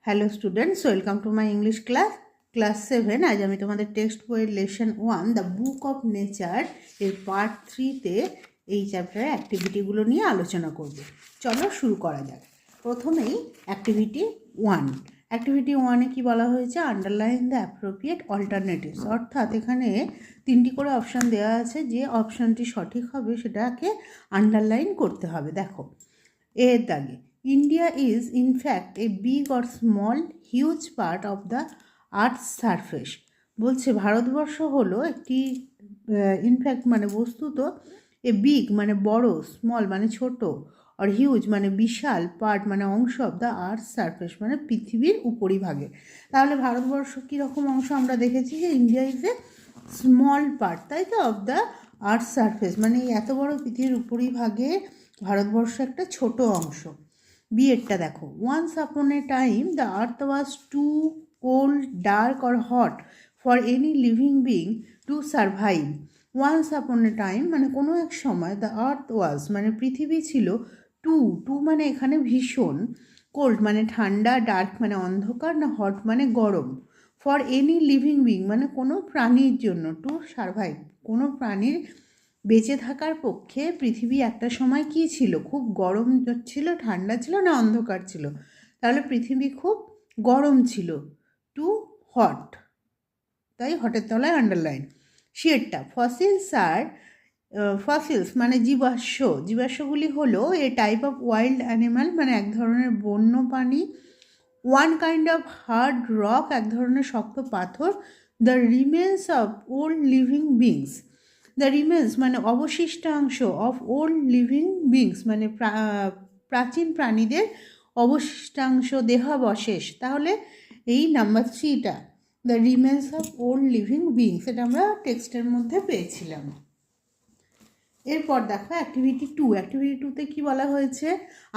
Hello students, welcome to my English class 7। আজ আমি তোমাদের টেক্সট বইয়ের lesson 1 the book of nature এর পার্ট 3-তে এই চ্যাপ্টারের অ্যাক্টিভিটিগুলো নিয়ে আলোচনা করব। চলো শুরু করা যাক। প্রথমেই অ্যাক্টিভিটি 1। অ্যাক্টিভিটি 1-এ কী বলা হয়েছে? Underline the appropriate alternatives. অর্থাৎ এখানে 3টি করে অপশান দেওয়া আছে, যে অপশানটি সঠিক হবে সেটাকে আন্ডারলাইন করতে হবে। দেখো এর দাগে, India is in fact a big or small huge part of the earth's surface। বলছে ভারতবর্ষ হলো একটি ইনফ্যাক্ট মানে বস্তুত, এ বিগ মানে বড়, স্মল মানে ছোট, আর হিউজ মানে বিশাল, পার্ট মানে অংশ অফ দ্য আর্থ সারফেস মানে পৃথিবীর উপরিভাগে। তাহলে ভারতবর্ষ কীরকম অংশ? আমরা দেখেছি যে India is a small part, তাই তো, অফ দ্য আর্থ সারফেস, মানে এই এত বড় পৃথিবীর উপরিভাগে ভারতবর্ষ একটা ছোট অংশ। বিয়েরটা দেখো, once upon a time the earth was too cold, dark or hot for any living being to survive. Once upon a time মানে কোনো এক সময়, দ্য আর্থ ওয়াজ মানে পৃথিবী ছিল, টু মানে এখানে ভীষণ, কোল্ড মানে ঠান্ডা, ডার্ক মানে অন্ধকার, না হট মানে গরম, ফর এনি লিভিং বিং মানে কোনো প্রাণীর জন্য, টু সারভাইভ কোনো প্রাণীর বেঁচে থাকার পক্ষে পৃথিবী একটা সময় কী ছিল? খুব গরম ছিল, ঠান্ডা ছিল, না অন্ধকার ছিল? তাহলে পৃথিবী খুব গরম ছিল, টু হট, তাই হটের তলায় আন্ডারলাইন। শেডটা, ফসিলস মানে জীবাশ্মগুলি হলো এ টাইপ অফ ওয়াইল্ড অ্যানিম্যাল মানে এক ধরনের বন্য প্রাণী, one kind of hard rock এক ধরনের শক্ত পাথর, the remains of old living beings. The remains মানে অবশিষ্টাংশ, অফ ওল্ড লিভিং বিংস মানে প্রাচীন প্রাণীদের অবশিষ্টাংশ, দেহাবশেষ। তাহলে এই নাম্বার 3টা, the remains of old living beings, এটা আমরা টেক্সটের মধ্যে পেয়েছিলাম। এরপর দেখো অ্যাক্টিভিটি 2। অ্যাক্টিভিটি 2-তে কী বলা হয়েছে?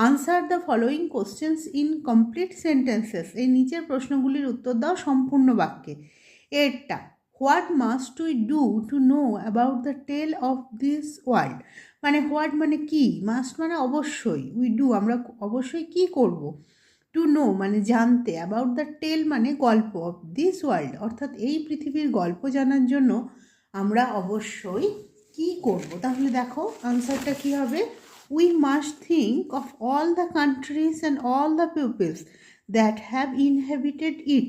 Answer the following questions in complete sentences. এই নিচের প্রশ্নগুলির উত্তর দাও সম্পূর্ণ বাক্যে। এরটা, what must we do to know about the tale of this world. মানে হোয়াট মানে কি, মাস্ট মানে অবশ্যই, উই ডু আমরা অবশ্যই কি করব, টু নো মানে জানতে, অ্যাবাউট দ্য টেল মানে গল্প, অফ দিস ওয়ার্ল্ড অর্থাৎ এই পৃথিবীর গল্প জানার জন্য আমরা অবশ্যই কি করব। তাহলে দেখো আনসারটা কি হবে? We must think of all the countries and all the peoples that have inhabited it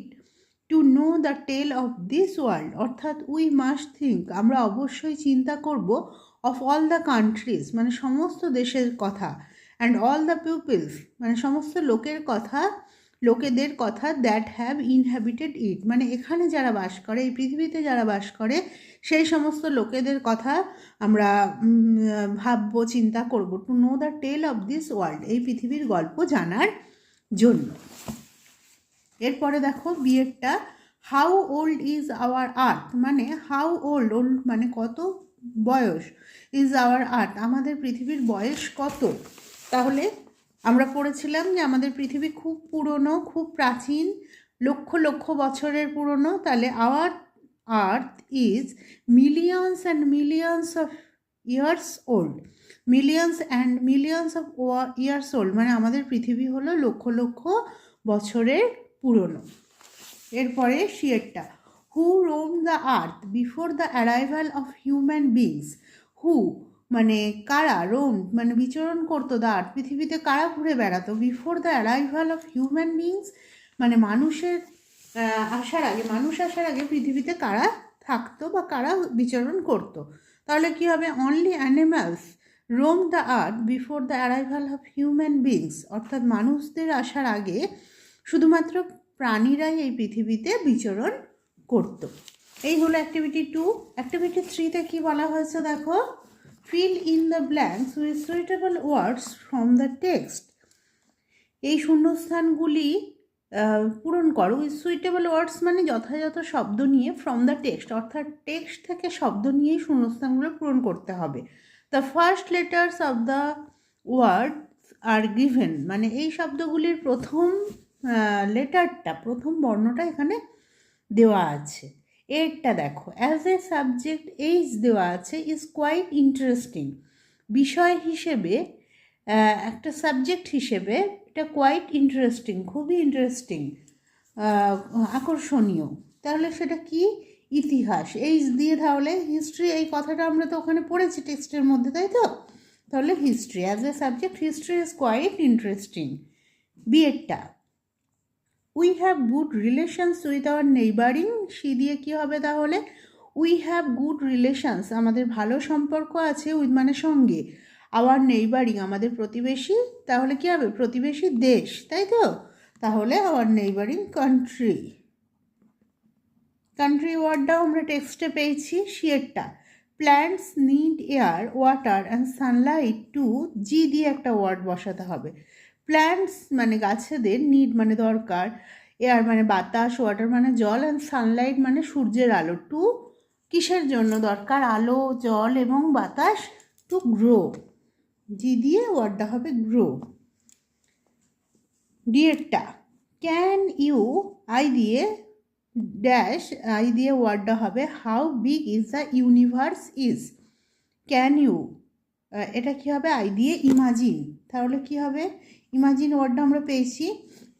to know the tale of this world. অর্থাৎ উই মাস্ট থিঙ্ক আমরা অবশ্যই চিন্তা করব, অফ অল দ্য কান্ট্রিজ মানে সমস্ত দেশের কথা, অ্যান্ড অল দ্য পিপলস মানে সমস্ত লোকেদের কথা, দ্যাট হ্যাভ ইনহ্যাবিটেড ইট মানে এখানে যারা বাস করে, এই পৃথিবীতে যারা বাস করে সেই সমস্ত লোকেদের কথা আমরা ভাববো, চিন্তা করব, to know the tale of this world এই পৃথিবীর গল্প জানার জন্য। এরপরে দেখো বিয়েরটা, how old is our earth মানে হাউ ওল্ড, মানে কত বয়স, ইজ আওয়ার আর্থ আমাদের পৃথিবীর বয়স কত। তাহলে আমরা পড়েছিলাম যে আমাদের পৃথিবী খুব পুরনো, খুব প্রাচীন, লক্ষ লক্ষ বছরের পুরনো। তাহলে our earth is millions and millions of years old. Millions and millions of years old মানে আমাদের পৃথিবী হলো লক্ষ লক্ষ বছরের পুরনো। এরপরে শিয়েরটা, who roam the earth before the arrival of human beings. Who মানে কারা, রোম মানে বিচরণ করতো, দ্য আর্থ পৃথিবীতে কারা ঘুরে বেড়াতো, before the arrival of human beings মানে মানুষ আসার আগে পৃথিবীতে কারা থাকতো বা কারা বিচরণ করতো। তাহলে কী হবে? Only animals roam the earth before the arrival of human beings অর্থাৎ মানুষদের আসার আগে শুধুমাত্র প্রাণীরাই এই পৃথিবীতে বিচরণ করত। এই হলো অ্যাক্টিভিটি 2। অ্যাক্টিভিটি 3-তে কী বলা হয়েছে দেখো, fill in the blanks with suitable words from the text. এই শূন্যস্থানগুলি পূরণ করো উইথ সুইটেবল ওয়ার্ডস মানে যথাযথ শব্দ নিয়ে, ফ্রম দ্য টেক্সট অর্থাৎ টেক্সট থেকে শব্দ নিয়েই শূন্যস্থানগুলো পূরণ করতে হবে। The first letters of the word are given মানে এই শব্দগুলির প্রথম লেটারটা, প্রথম বর্ণটা এখানে দেওয়া আছে। এরটা দেখো, অ্যাজ এ সাবজেক্ট এইজ দেওয়া আছে, ইজ কোয়াইট ইন্টারেস্টিং। বিষয় হিসেবে একটা সাবজেক্ট হিসেবে এটা কোয়াইট ইন্টারেস্টিং, খুবই ইন্টারেস্টিং, আকর্ষণীয়। তাহলে সেটা কি? ইতিহাস। এইচ দিয়ে তাহলে হিস্ট্রি, এই কথাটা আমরা তো ওখানে পড়েছি টেক্সটের মধ্যে, তাই তো? তাহলে history as a subject, history is quite interesting. বিয়েরটা, we have good relations with our neighbouring, C দিয়ে কী হবে তাহলে? উই হ্যাভ গুড রিলেশনস, আমাদের ভালো সম্পর্ক আছে, উইথ মানে সঙ্গে, আওয়ার নেইবারিং আমাদের প্রতিবেশী, তাহলে কী হবে? প্রতিবেশী দেশ, তাই তো? তাহলে আওয়ার নেইবারিং কান্ট্রি। কান্ট্রি ওয়ার্ডটাও আমরা টেক্সটে পেয়েছি। শিয়েরটা, plants need air, water and sunlight to, G দিয়ে একটা ওয়ার্ড বসাতে হবে। প্ল্যান্টস মানে গাছেদের, নিড মানে দরকার, এয়ার মানে বাতাস, ওয়াটার মানে জল, অ্যান্ড সানলাইট মানে সূর্যের আলো, টু কিসের জন্য দরকার? আলো, জল এবং বাতাস, টু গ্রো, জি দিয়ে ওয়ার্ডটা হবে গ্রো। ডিয়েরটা, ক্যান ইউ, আই দিয়ে ড্যাশ, আই দিয়ে ওয়ার্ডটা হবে how big is the universe is. Can you, এটা কী হবে? আই দিয়ে ইমাজিন, তাহলে কী হবে? ইমাজিন ওয়ার্ডটা আমরা পেয়েছি।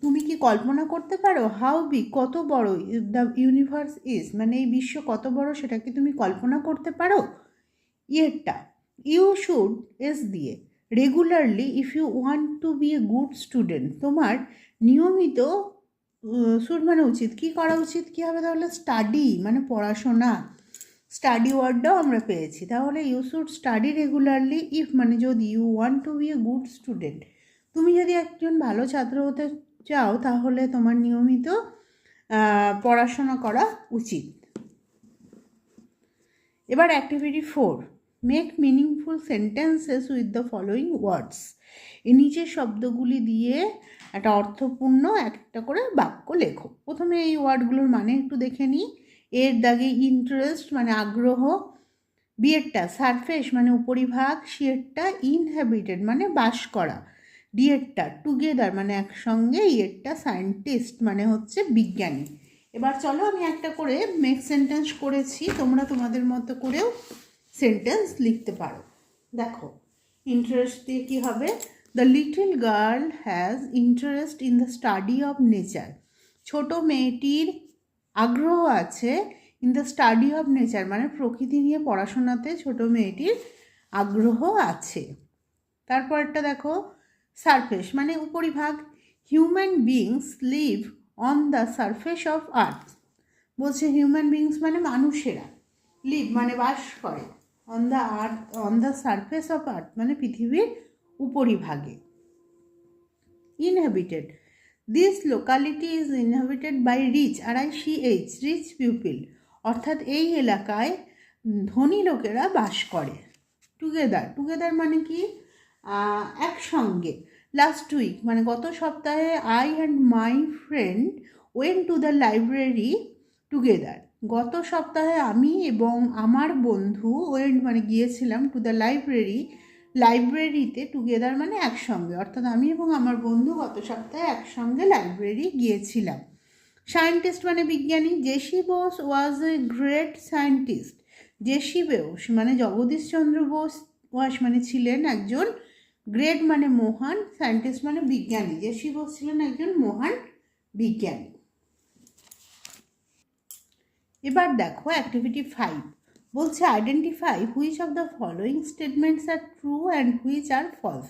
তুমি কি কল্পনা করতে পারো? হাউ বিগ, কত বড়, দ্য ইউনিভার্স ইজ মানে এই বিশ্ব কত বড়, সেটা কি তুমি কল্পনা করতে পারো? ইয়েরটা, ইউ শুড, এস দিয়ে regularly if you want to be a good student, তোমার নিয়মিত, শুড মানে উচিত, কী করা উচিত, কী হবে তাহলে? স্টাডি মানে পড়াশোনা, স্টাডি ওয়ার্ডটাও আমরা পেয়েছি। তাহলে you should study regularly if মানে যদি, you want to be a good student, তুমি যদি একজন ভালো ছাত্র হতে চাও তাহলে তোমার নিয়মিত পড়াশোনা করা উচিত। এবার activity 4, make meaningful sentences with the following words. এই নিচের শব্দগুলি দিয়ে একটা অর্থপূর্ণ একটা করে বাক্য লেখো। প্রথমে এই ওয়ার্ডগুলোর মানে একটু দেখে নিই। এর দাগে ইন্টারেস্ট মানে আগ্রহ, বিয়েরটা সারফেস মানে উপরিভাগ, সিয়েরটা ইনহ্যাবিটেড মানে বাস করা, ডিয়েরটা টুগেদার মানে একসঙ্গে, ইয়েরটা সায়েন্টিস্ট মানে হচ্ছে বিজ্ঞানী। এবার চলো আমি একটা করে মেক সেন্টেন্স করেছি, তোমরা তোমাদের মতো করেও সেন্টেন্স লিখতে পারো। দেখো, ইন্টারেস্ট দিয়ে কী হবে? The little girl has interest in the study of nature, ছোট মেয়েটির আগ্রহ আছে, in the study of nature মানে প্রকৃতি নিয়ে পড়াশোনাতে ছোট মেয়েটির আগ্রহ আছে। তারপরটা দেখো, সারফেস মানে উপরিভাগ, human beings live on the surface of earth, বলছে হিউম্যান বিংস মানে মানুষেরা, লিভ মানে বাস করে, on the earth, on the surface of earth মানে পৃথিবীর উপরিভাগে। Inhabited, this locality is inhabited by rich, RICH, rich people, অর্থাৎ এই এলাকায় ধনী লোকেরা বাস করে। টুগেদার, টুগেদার মানে কি? একসঙ্গে। লাস্ট উইক মানে গত সপ্তাহে, I and my friend went to the library together, গত সপ্তাহে আমি এবং আমার বন্ধু, ওয়েন্ট মানে গিয়েছিলাম, টু দ্য লাইব্রেরি, লাইব্রেরিতে, টুগেদার মানে একসঙ্গে, অর্থাৎ আমি এবং আমার বন্ধু গত সপ্তাহে একসঙ্গে লাইব্রেরি গিয়েছিলাম। সায়েন্টিস্ট মানে বিজ্ঞানী, J C Bose was a great scientist, J C Bose মানে জগদীশচন্দ্র বোস, ওয়াজ মানে ছিলেন একজন, গ্রেট মানে মহান, সায়েন্টিস্ট মানে বিজ্ঞানী, জেসি বোস ছিলেন একজন মহান বিজ্ঞানী। এবার দেখো অ্যাক্টিভিটি 5, বলছে identify which of the following statements are true and which are false,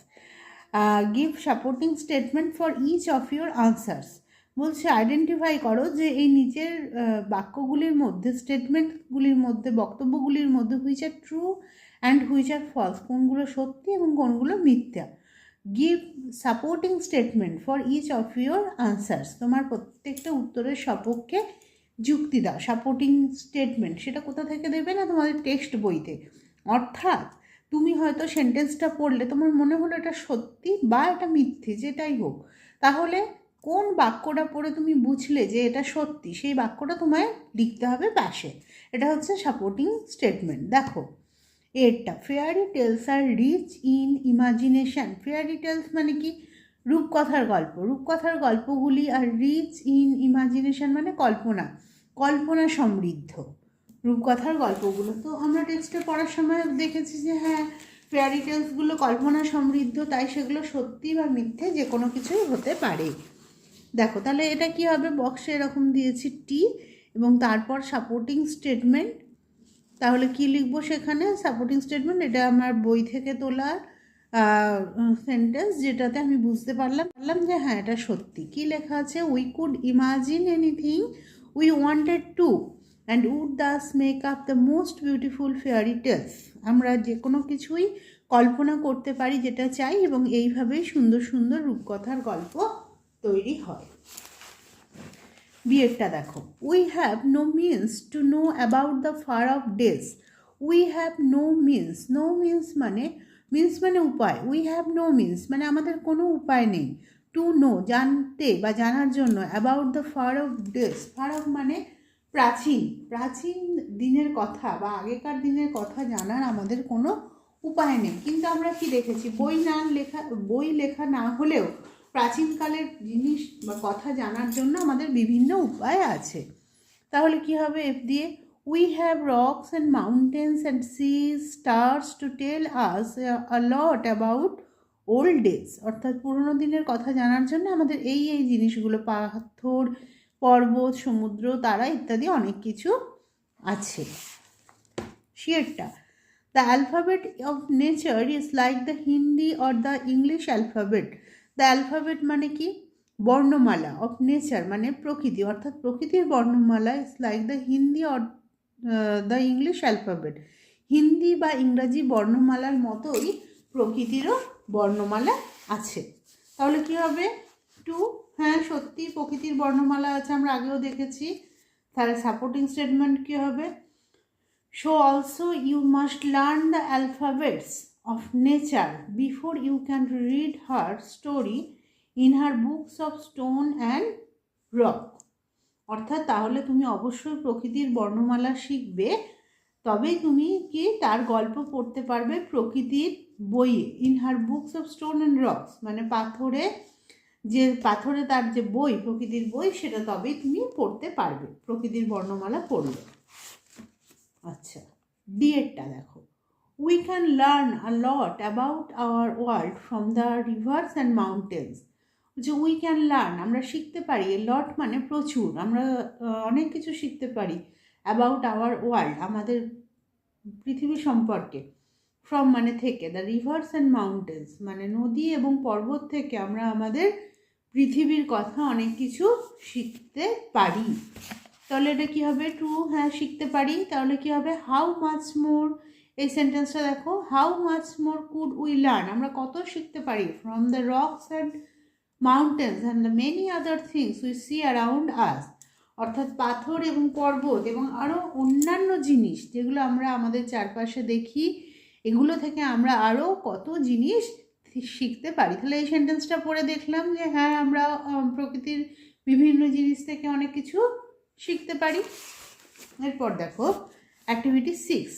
give supporting statement for each of your answers. বলছে আইডেন্টিফাই করো যে এই নিচের বাক্যগুলির মধ্যে, স্টেটমেন্টগুলির মধ্যে, বক্তব্যগুলির মধ্যে which are true and which are false, কোনগুলো সত্যি এবং কোনগুলো মিথ্যা। Give supporting statement for each of your answers, তোমার প্রত্যেকটা উত্তরের সপক্ষে যুক্তি দাও। সাপোর্টিং স্টেটমেন্ট সেটা কোথা থেকে দেবে না? তোমাদের টেক্সট বইতে। অর্থাৎ তুমি হয়তো সেন্টেন্সটা পড়লে তোমার মনে হলো এটা সত্যি বা এটা মিথ্যে, যেটাই হোক, তাহলে কোন বাক্যটা পড়ে তুমি বুঝলে যে এটা সত্যি, সেই বাক্যটা তোমায় লিখতে হবে পাশে। এটা হচ্ছে সাপোর্টিং স্টেটমেন্ট। দেখো এরটা, fairy tales are rich in imagination, fairy tales মানে কি? রূপকথার গল্প, রূপকথার গল্পগুলি, আর রিচ ইন ইমাজিনেশান মানে কল্পনা, কল্পনা সমৃদ্ধ রূপকথার গল্পগুলো। তো আমরা টেক্সটে পড়ার সময় দেখেছি যে হ্যাঁ ফেয়ারি টেলসগুলো কল্পনা সমৃদ্ধ, তাই সেগুলো সত্যি বা মিথ্যে যে কোনো কিছুই হতে পারে। দেখো তাহলে এটা কি হবে, বক্সে এরকম দিয়েছি টি এবং তারপর সাপোর্টিং স্টেটমেন্ট। তাহলে কি লিখবো সেখানে? সাপোর্টিং স্টেটমেন্ট, এটা আমার বই থেকে তোলা সেন্টেন্স, যেটাতে আমি বুঝতে পারলাম যে হ্যাঁ এটা সত্যি। কি লেখা আছে? We could imagine anything we wanted to and would thus make up the most beautiful fairy tales. আমরা যে কোনো কিছুই কল্পনা করতে পারি যেটা চাই, এবং এইভাবেই সুন্দর সুন্দর রূপকথার গল্প তৈরি হয়। বিয়েরটা দেখো, we have no means to know about the far off days. We have no means, no means মানে উপায়। উই হ্যাভ নো মিনস মানে আমাদের কোনো উপায় নেই। টু নো জানতে বা জানার জন্য, about the far off days, far off মানে প্রাচীন দিনের কথা বা আগেকার দিনের কথা জানার আমাদের কোনো উপায় নেই। কিন্তু আমরা কি দেখেছি, বই লেখা না হলেও প্রাচীনকালের জিনিস বা কথা জানার জন্য আমাদের বিভিন্ন উপায় আছে। তাহলে কি হবে এফ দিয়ে? We have rocks and mountains and seas stars to tell us a lot about old days. অর্থাৎ পুরোনো দিনের কথা জানার জন্য আমাদের এই জিনিসগুলো, পাথর, পর্বত, সমুদ্র, তারা ইত্যাদি অনেক কিছু আছে। শেয়ারটা, the alphabet of nature is like the Hindi or the English alphabet. The alphabet মানে কি? বর্ণমালা। অফ নেচার মানে প্রকৃতি, অর্থাৎ প্রকৃতির বর্ণমালা। Is like the Hindi or the English alphabet. Hindi বা ইংরাজি বর্ণমালার মতোই প্রকৃতিরও বর্ণমালা আছে। তাহলে কি হবে? টু, হ্যাঁ সত্যি প্রকৃতির বর্ণমালা আছে, আমরা আগেও দেখেছি। তাহলে সাপোর্টিং স্টেটমেন্ট কি হবে? So also you must learn the alphabets of nature before you can read her story in her books of stone and rock. অর্থাৎ তাহলে তুমি অবশ্যই প্রকৃতির বর্ণমালা শিখবে, তবেই তুমি কি তার গল্প পড়তে পারবে প্রকৃতির বইয়ে। In her books of stone and rocks মানে পাথরে তার যে বই, প্রকৃতির বই, সেটা তবেই তুমি পড়তে পারবে প্রকৃতির বর্ণমালা পড়লে। আচ্ছা, ডিএরটা দেখো, we can learn a lot about our world from the rivers and mountains. যে উই ক্যান লার্ন আমরা শিখতে পারি, লট মানে প্রচুর, আমরা অনেক কিছু শিখতে পারি। অ্যাবাউট আওয়ার ওয়ার্ল্ড আমাদের পৃথিবী সম্পর্কে। ফ্রম মানে থেকে, দ্য রিভার্স অ্যান্ড মাউন্টেন্স মানে নদী এবং পর্বত থেকে আমরা আমাদের পৃথিবীর কথা অনেক কিছু শিখতে পারি। তাহলে এটা কী হবে? টু, হ্যাঁ শিখতে পারি। তাহলে কী হবে? হাউ মাচ মোর, এই সেন্টেন্সটা দেখো, how much more could we learn, আমরা কত শিখতে পারি। From the rocks and mountains and the many other things we see around us. অর্থাৎ পাথর এবং পর্বত এবং আরও অন্যান্য জিনিস যেগুলো আমরা আমাদের চারপাশে দেখি, এগুলো থেকে আমরা আরও কত জিনিস শিখতে পারি। তাহলে এই সেন্টেন্সটা পড়ে দেখলাম যে হ্যাঁ আমরা প্রকৃতির বিভিন্ন জিনিস থেকে অনেক কিছু শিখতে পারি। এরপর দেখো অ্যাক্টিভিটি 6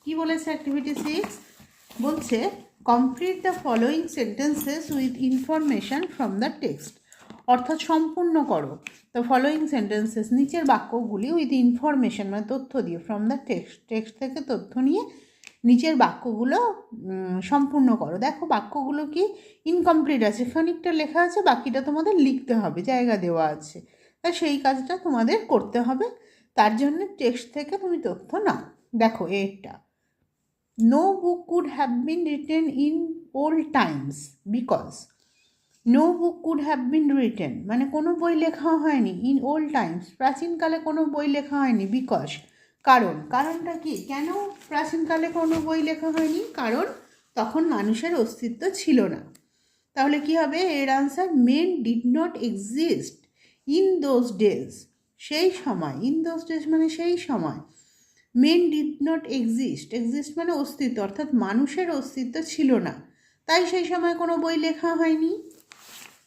কি বলেছে? অ্যাক্টিভিটি 6 বলছে complete the following sentences with information from the text. অর্থাৎ সম্পূর্ণ করো দ্য ফলোয়িং সেন্টেন্সেস, নিচের বাক্যগুলি উইথ ইনফরমেশন মানে তথ্য দিয়ে, ফ্রম দ্য টেক্সট থেকে তথ্য নিয়ে নিচের বাক্যগুলো সম্পূর্ণ করো। দেখো বাক্যগুলো কি ইনকমপ্লিট আছে, খানিকটা লেখা আছে, বাকিটা তোমাদের লিখতে হবে, জায়গা দেওয়া আছে। তা সেই কাজটা তোমাদের করতে হবে, তার জন্য টেক্সট থেকে তুমি তথ্য নাও। দেখো এটা, no book could have been written in old times because. No book could have been written মানে কোনো বই লেখা হয়নি, ইন ওল্ড টাইমস প্রাচীনকালে কোনো বই লেখা হয়নি, বিকজ কারণটা কি? কেন প্রাচীনকালে কোনো বই লেখা হয়নি? কারণ তখন মানুষের অস্তিত্ব ছিল না। তাহলে কি হবে এর answer? Main did not exist in those days, সেই সময়। ইন দোজ ডেজ মানে সেই সময়। মেন ডিড নট এক্সিস্ট মানে অস্তিত্ব, অর্থাৎ মানুষের অস্তিত্ব ছিল না, তাই সেই সময় কোনো বই লেখা হয়নি।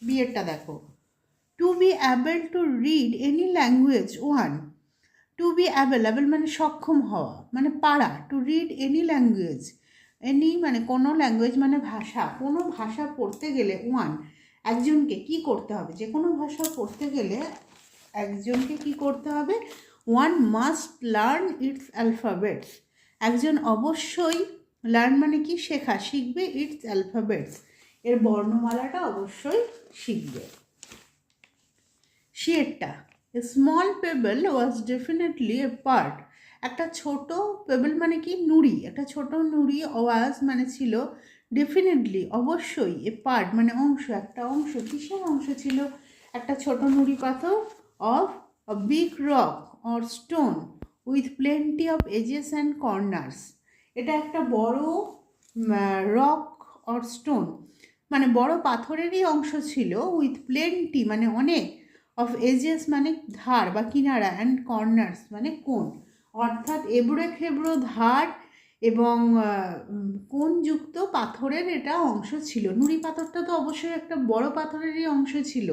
বিয়েরটা দেখো, to be able to read any language one. To be available মানে সক্ষম হওয়া মানে পারা, to read any language, any মানে কোনো ল্যাঙ্গুয়েজ মানে ভাষা, কোনো ভাষা পড়তে গেলে ওয়ান একজনকে কি করতে হবে? যে কোনো ভাষা পড়তে গেলে একজনকে কি করতে হবে? One must learn it's alphabets, একজন অবশ্যই লার্ন মানে কি শেখা, শিখবে, ইটস অ্যালফাবেটস, এর বর্ণমালাটা অবশ্যই শিখবে। শিয়েরটা, a small payable was definitely A part, একটা ছোট পেবল মানে কি নুড়ি, একটা ছোট নুড়ি, ওয়াজ মানে ছিল, ডেফিনেটলি অবশ্যই, এ পার্ট মানে অংশ, একটা অংশ, কিসের অংশ ছিল, একটা ছোট নুড়ি পাথর, of a big rock or stone with plenty of edges and corners, এটা একটা বড় রক অর স্টোন মানে বড় পাথরেরই অংশ ছিল, উইথ প্লেন্টি মানে অনেক, অফ এজেস মানে ধার বা কিনারা, অ্যান্ড কর্নার্স মানে কোণ, অর্থাৎ এবড়ো খেবড়ো ধার এবং কোণযুক্ত পাথরের এটা অংশ ছিল। নুড়ি পাথরটা তো অবশ্যই একটা বড় পাথরেরই অংশ ছিল,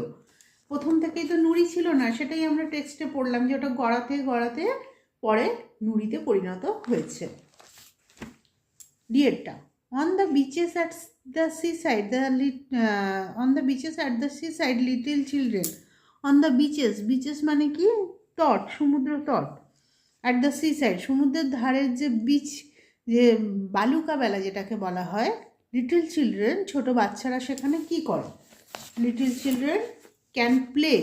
প্রথম থেকেই তো নুড়ি ছিল না, সেটাই আমরা টেক্সটে পড়লাম যে ওটা গড়াতে গড়াতে পরে নুড়িতে পরিণত হয়েছে। ডিয়েরটা, on the beaches at the seaside on the beaches at the seaside little children, on the beaches, beaches মানে কি তট, সমুদ্র তট, at the seaside সমুদ্রের ধারের যে বিচ, যে বালুকা বেলা যেটাকে বলা হয়, লিটল চিলড্রেন ছোট বাচ্চারা সেখানে কি করে, little children can play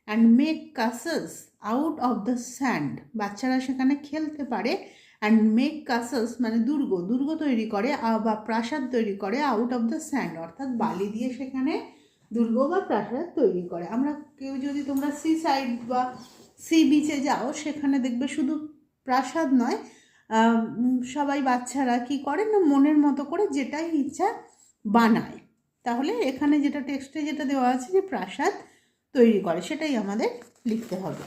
and make castles out of the sand, বাচ্চারা সেখানে খেলতে পারে, অ্যান্ড মেক কাসলস মানে দুর্গ, দুর্গ তৈরি করে বা প্রাসাদ তৈরি করে, আউট অফ দ্য স্যান্ড অর্থাৎ বালি দিয়ে সেখানে দুর্গ বা প্রাসাদ তৈরি করে। আমরা কেউ যদি তোমরা সি সাইড বা সি বিচে যাও, সেখানে দেখবে শুধু প্রাসাদ নয়, সবাই বাচ্চারা কি করে না মনের মতো করে যেটাই ইচ্ছা বানায়। তাহলে এখানে যেটা টেক্সটে যেটা দেওয়া আছে যে প্রাসাদ তৈরি করে, সেটাই আমাদের লিখতে হবে।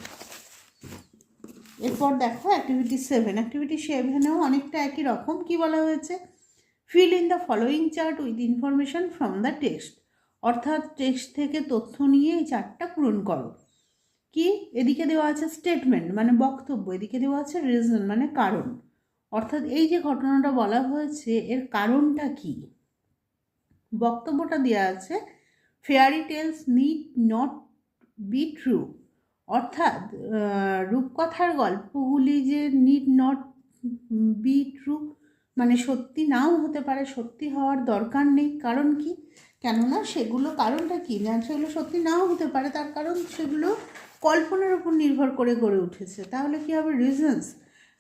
এরপর দেখো অ্যাক্টিভিটি 7, অ্যাক্টিভিটি 7-এও অনেকটা একই রকম। কি বলা হয়েছে, fill in the following chart with information from the text, অর্থাৎ টেক্সট থেকে তথ্য নিয়ে এই চার্টটা পূরণ করো। কি, এদিকে দেওয়া আছে স্টেটমেন্ট মানে বক্তব্য, এদিকে দেওয়া আছে রিজন মানে কারণ, অর্থাৎ এই যে ঘটনাটা বলা হয়েছে এর কারণটা কি। বক্তব্যটা দেওয়া আছে fairy tales need not be true, অর্থাৎ রূপকথার গল্পগুলি যে নিড নট বি ট্রু মানে সত্যি নাও হতে পারে, সত্যি হওয়ার দরকার নেই। কারণ কি, কেননা সেগুলো, কারণটা কি না, সেগুলো সত্যি নাও হতে পারে, তার কারণ সেগুলো কল্পনার উপর নির্ভর করে গড়ে উঠেছে। তাহলে কি হবে, রিজনস,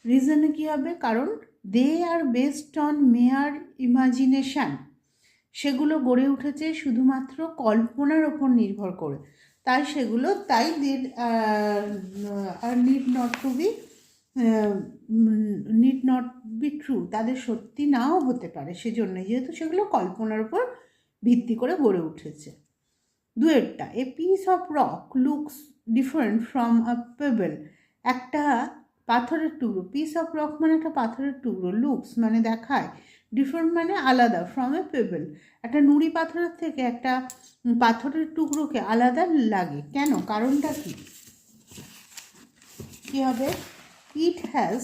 রিজনে কি হবে, কারণ দে আর বেসড অন মেয়ার ইমাজিনেশান, সেগুলো গড়ে উঠেছে শুধুমাত্র কল্পনার ওপর নির্ভর করে, তাই সেগুলো তাই need not to be need not be true, তাদের সত্যি নাও হতে পারে, সেজন্য যেহেতু সেগুলো কল্পনার উপর ভিত্তি করে গড়ে উঠেছে। দুয়েরটা, a piece of rock looks different from a pebble, একটা পাথরের টুকরো, পিস অফ রক মানে একটা পাথরের টুকরো, লুকস মানে দেখায়, ডিফারেন্ট মানে আলাদা, ফ্রম এ পেবল একটা নুড়ি পাথরের থেকে একটা পাথরের টুকরোকে আলাদা লাগে, কেন, কারণটা কি, কী হবে, it has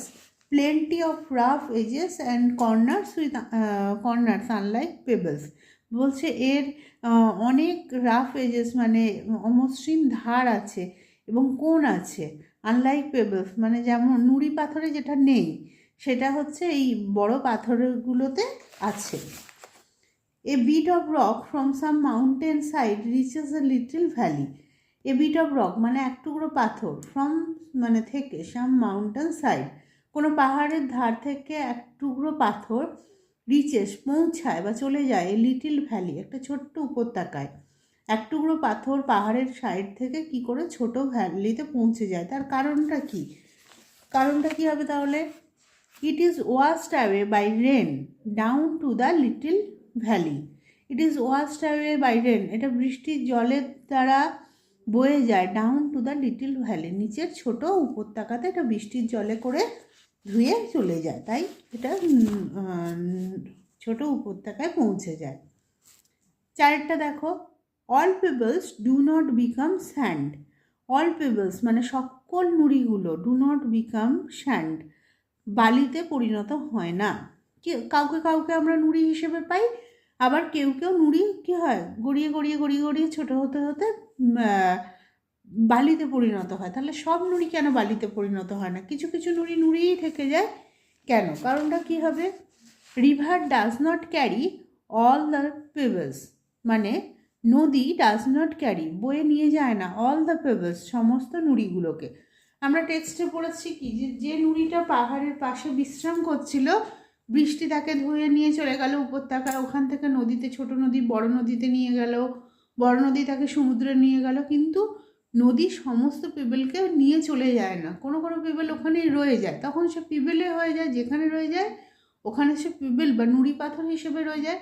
plenty of rough edges and corners with corners unlike pebbles, বলছে এর অনেক রাফ এজেস মানে অমসৃণ ধার আছে এবং কোণ আছে, আনলাইক পেবলস মানে যেমন নুড়ি পাথরে যেটা নেই সেটা হচ্ছে এই বড় পাথরগুলোতে আছে। A bit of rock from some mountain side reaches a little valley, a bit of rock মানে এক টুকরো পাথর, ফ্রম মানে থেকে, সাম মাউন্টেন সাইড কোনো পাহাড়ের ধার থেকে এক টুকরো পাথর, রিচেস পৌঁছায় বা চলে যায়, এ লিটল ভ্যালি একটা ছোট্ট উপত্যকায়, এক টুকরো পাথর পাহাড়ের সাইড থেকে কি করে ছোট ভ্যালিতে পৌঁছে যায়, তার কারণটা কি, কারণটা কি হবে তাহলে, it is washed away by rain down to the little valley, it is washed away by rain এটা বৃষ্টির জলের দ্বারা বয়ে যায়, down to the little valley নিচের ছোট উপত্যকাতে এটা বৃষ্টির জলে করে ধুয়ে চলে যায়, তাই এটা ছোট উপত্যকায় পৌঁছে যায়। চারটা দেখো, all pebbles do not become sand, all pebbles মানে সকল নুড়িগুলো, ডু নট বিকাম স্যান্ড বালিতে পরিণত হয় না, কাউকে কাউকে আমরা নুড়ি হিসেবে পাই, আবার কেউ কেউ নুড়ি কী হয় গড়িয়ে গড়িয়ে গড়িয়ে গড়িয়ে ছোটো হতে হতে বালিতে পরিণত হয়। তাহলে সব নুড়ি কেন বালিতে পরিণত হয় না, কিছু কিছু নুড়ি নুড়িই থেকে যায়, কেন, কারণটা কী হবে, river does not carry all the pebbles, মানে নদী ডাজ নট ক্যারি, বয়ে নিয়ে যায় না, অল দ্য পেবলস, সমস্ত নুড়িগুলোকে। আমরা টেক্সটে পড়েছি কি, যে নুড়িটা পাহাড়ের পাশে বিশ্রাম করছিল, বৃষ্টি তাকে ধুয়ে নিয়ে চলে গেল উপত্যকায়, ওখান থেকে নদীতে, ছোট নদী বড় নদীতে নিয়ে গেল, বড় নদী তাকে সমুদ্রে নিয়ে গেল, কিন্তু নদী সমস্ত পিবেলকে নিয়ে চলে যায় না, কোনো কোনো পিবেল ওখানেই রয়ে যায়, তখন সে পিবেলে হয়ে যায়, যেখানে রয়ে যায় ওখানে সে পিবেল বা নুড়ি পাথর হিসেবে রয়ে যায়,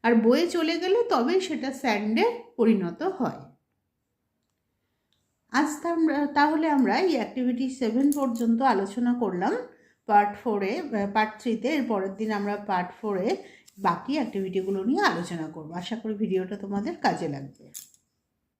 আর বয়ে চলে গেলে তবেই সেটা স্যান্ডে পরিণত হয়। আজ তাহলে আমরা এই অ্যাক্টিভিটি 7 পর্যন্ত আলোচনা করলাম পার্ট 4-এ। পার্ট 3-তে এর পরের দিন আমরা পার্ট 4-এ বাকি অ্যাক্টিভিটিগুলো নিয়ে আলোচনা করব। আশা করি ভিডিওটা তোমাদের কাজে লাগবে।